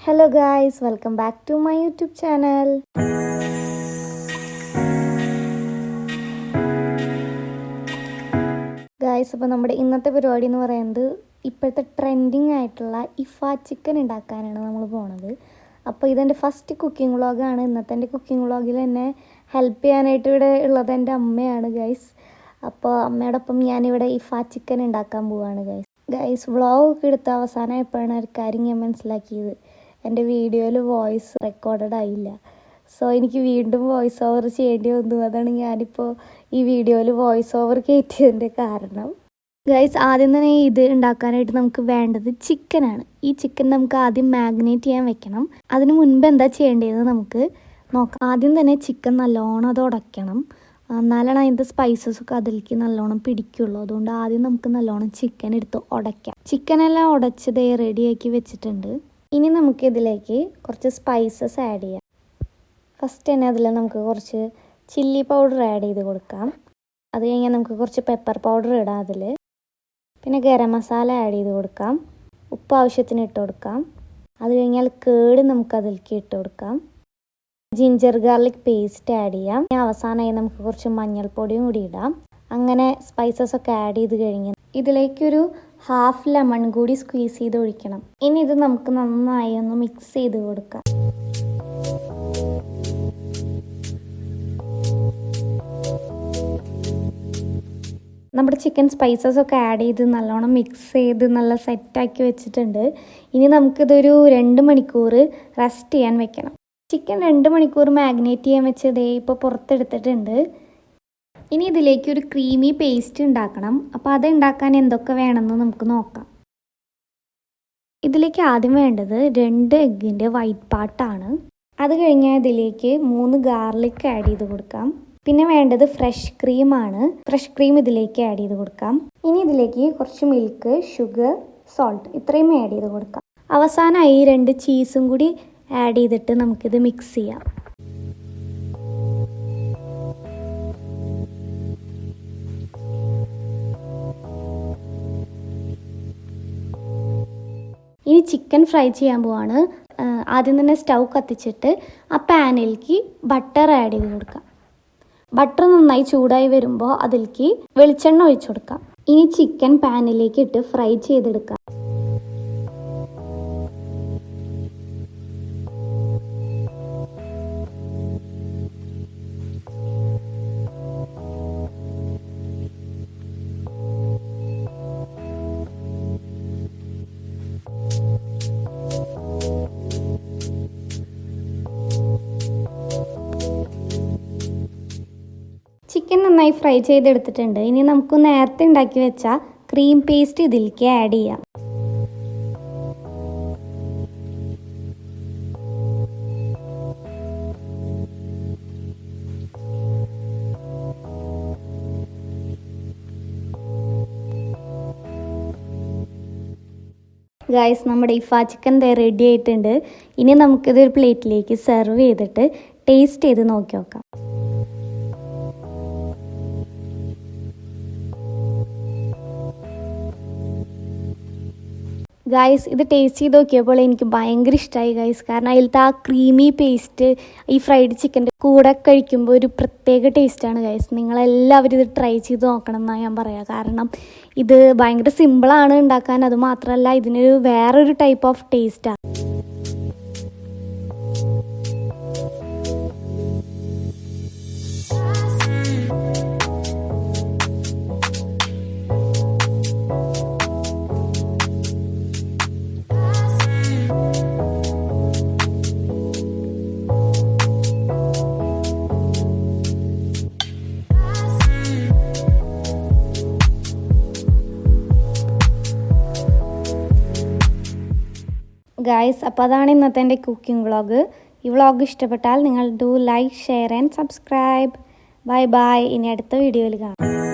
Hello guys, welcome back to my YouTube channel. Guys, അപ്പോൾ നമ്മുടെ ഇന്നത്തെ പരിപാടി എന്ന് പറയുന്നത് ഇപ്പോഴത്തെ ട്രെൻഡിങ് ആയിട്ടുള്ള ഇഫ ചിക്കൻ ഉണ്ടാക്കാനാണ് നമ്മൾ പോണത്. അപ്പോൾ ഇതെൻ്റെ ഫസ്റ്റ് കുക്കിംഗ് വ്ളോഗാണ്. ഇന്നത്തെ എൻ്റെ കുക്കിംഗ് വ്ളോഗിൽ എന്നെ ഹെൽപ്പ് ചെയ്യാനായിട്ട് ഇവിടെ ഉള്ളത് എൻ്റെ അമ്മയാണ് ഗൈസ്. അപ്പോൾ അമ്മയോടൊപ്പം ഞാനിവിടെ ഇഫ ചിക്കൻ ഉണ്ടാക്കാൻ പോവുകയാണ് ഗൈസ്. വ്ളോഗൊക്കെ എടുത്ത അവസാനമായപ്പോഴാണ് ഒരു കാര്യം ഞാൻ മനസ്സിലാക്കിയത്. എൻ്റെ വീഡിയോയിൽ വോയിസ് റെക്കോർഡഡ് ആയില്ല. സോ എനിക്ക് വീണ്ടും വോയിസ് ഓവർ ചെയ്യേണ്ടി വന്നു. അതാണ് ഞാനിപ്പോൾ ഈ വീഡിയോയിൽ വോയിസ് ഓവർ കയറ്റിയതിൻ്റെ കാരണം. ഗൈസ്, ആദ്യം തന്നെ ഇത് ഉണ്ടാക്കാനായിട്ട് നമുക്ക് വേണ്ടത് ചിക്കനാണ്. ഈ ചിക്കൻ നമുക്ക് ആദ്യം മാഗ്നേറ്റ് ചെയ്യാൻ വെക്കണം. അതിന് മുൻപ് എന്താ ചെയ്യേണ്ടതെന്ന് നമുക്ക് നോക്കാം. ആദ്യം തന്നെ ചിക്കൻ നല്ലോണം അത് ഉടയ്ക്കണം. എന്നാലാണ് അതിൻ്റെ സ്പൈസസൊക്കെ അതിലേക്ക് നല്ലോണം പിടിക്കുള്ളൂ. അതുകൊണ്ട് ആദ്യം നമുക്ക് നല്ലോണം ചിക്കൻ എടുത്ത് ഉടയ്ക്കാം. ചിക്കനെല്ലാം ഉടച്ചത് റെഡിയാക്കി വെച്ചിട്ടുണ്ട്. ഇനി നമുക്കിതിലേക്ക് കുറച്ച് സ്പൈസസ് ആഡ് ചെയ്യാം. ഫസ്റ്റ് തന്നെ അതിൽ നമുക്ക് കുറച്ച് ചില്ലി പൗഡർ ആഡ് ചെയ്ത് കൊടുക്കാം. അത് കഴിഞ്ഞാൽ നമുക്ക് കുറച്ച് പെപ്പർ പൗഡർ ഇടാം അതിൽ. പിന്നെ ഗരം മസാല ആഡ് ചെയ്ത് കൊടുക്കാം. ഉപ്പ് ആവശ്യത്തിന് ഇട്ട് കൊടുക്കാം. അത് കഴിഞ്ഞാൽ കേട് നമുക്ക് അതിലേക്ക് ഇട്ട് കൊടുക്കാം. ജിഞ്ചർ ഗാർലിക് പേസ്റ്റ് ആഡ് ചെയ്യാം. അവസാനമായി നമുക്ക് കുറച്ച് മഞ്ഞൾപ്പൊടിയും കൂടി ഇടാം. അങ്ങനെ സ്പൈസസ് ഒക്കെ ആഡ് ചെയ്ത് കഴിഞ്ഞ് ഇതിലേക്കൊരു ഹാഫ് ലെമൺ കൂടി സ്ക്വീസ് ചെയ്ത് ഒഴിക്കണം. ഇനി ഇത് നമുക്ക് നന്നായി ഒന്ന് മിക്സ് ചെയ്ത് കൊടുക്കാം. നമ്മുടെ ചിക്കൻ സ്പൈസസ് ഒക്കെ ആഡ് ചെയ്ത് നല്ലോണം മിക്സ് ചെയ്ത് നല്ല സെറ്റാക്കി വെച്ചിട്ടുണ്ട്. ഇനി നമുക്കിതൊരു 2 മണിക്കൂർ റെസ്റ്റ് ചെയ്യാൻ വെക്കണം. ചിക്കൻ 2 മണിക്കൂർ മാഗ്നേറ്റ് ചെയ്യാൻ വെച്ചത് ഇപ്പോൾ പുറത്തെടുത്തിട്ടുണ്ട്. ഇനി ഇതിലേക്ക് ഒരു ക്രീമി പേസ്റ്റ് ഉണ്ടാക്കണം. അപ്പോൾ അത് ഉണ്ടാക്കാൻ എന്തൊക്കെ വേണമെന്ന് നമുക്ക് നോക്കാം. ഇതിലേക്ക് ആദ്യം വേണ്ടത് 2 എഗ്ഗിൻ്റെ വൈറ്റ് പാർട്ടാണ്. അത് കഴിഞ്ഞാൽ ഇതിലേക്ക് 3 ഗാർലിക് ആഡ് ചെയ്ത് കൊടുക്കാം. പിന്നെ വേണ്ടത് ഫ്രഷ് ക്രീമാണ്. ഫ്രഷ് ക്രീം ഇതിലേക്ക് ആഡ് ചെയ്ത് കൊടുക്കാം. ഇനി ഇതിലേക്ക് കുറച്ച് മിൽക്ക്, ഷുഗർ, സോൾട്ട് ഇത്രയും ആഡ് ചെയ്ത് കൊടുക്കാം. അവസാനമായി 2 ചീസും കൂടി ആഡ് ചെയ്തിട്ട് നമുക്കിത് മിക്സ് ചെയ്യാം. ഇനി ചിക്കൻ ഫ്രൈ ചെയ്യാൻ പോവാണ്. ആദ്യം തന്നെ സ്റ്റൗ കത്തിച്ചിട്ട് ആ പാനിലേക്ക് ബട്ടർ ആഡ് ചെയ്ത് കൊടുക്കാം. ബട്ടർ നന്നായി ചൂടായി വരുമ്പോൾ അതിലേക്ക് വെളിച്ചെണ്ണ ഒഴിച്ചു കൊടുക്കാം. ഇനി ചിക്കൻ പാനിലേക്ക് ഇട്ട് ഫ്രൈ ചെയ്തെടുക്കാം. ചിക്കൻ നന്നായി ഫ്രൈ ചെയ്തെടുത്തിട്ടുണ്ട്. ഇനി നമുക്ക് നേരത്തെ ഉണ്ടാക്കി വെച്ച ക്രീം പേസ്റ്റ് ഇതിലേക്ക് ആഡ് ചെയ്യാം. ഗൈസ്, നമ്മുടെ ഇഫ ചിക്കൻ റെഡി ആയിട്ടുണ്ട്. ഇനി നമുക്കിതൊരു പ്ലേറ്റിലേക്ക് സെർവ് ചെയ്തിട്ട് ടേസ്റ്റ് ചെയ്ത് നോക്കി നോക്കാം. ഗൈസ്, ഇത് ടേസ്റ്റ് ചെയ്ത് നോക്കിയപ്പോൾ എനിക്ക് ഭയങ്കര ഇഷ്ടമായി ഗൈസ്. കാരണം അതിലത്തെ ആ ക്രീമി പേസ്റ്റ് ഈ ഫ്രൈഡ് ചിക്കൻ്റെ കൂടെ കഴിക്കുമ്പോൾ ഒരു പ്രത്യേക ടേസ്റ്റാണ് ഗൈസ്. നിങ്ങളെല്ലാവരും ഇത് ട്രൈ ചെയ്ത് നോക്കണം എന്നാണ് ഞാൻ പറയാം. കാരണം ഇത് ഭയങ്കര സിമ്പിളാണ് ഉണ്ടാക്കാൻ. അത് മാത്രമല്ല ഇതിനൊരു വേറൊരു ടൈപ്പ് ഓഫ് ടേസ്റ്റാണ്. ഗൈസ്, അപ്പോൾ അതാണ് ഇന്നത്തെ എൻ്റെ കുക്കിംഗ് വ്ളോഗ്. ഈ വ്ളോഗ് ഇഷ്ടപ്പെട്ടാൽ നിങ്ങൾ do like, share and subscribe. Bye bye. ഇനി അടുത്ത വീഡിയോയിൽ കാണാം.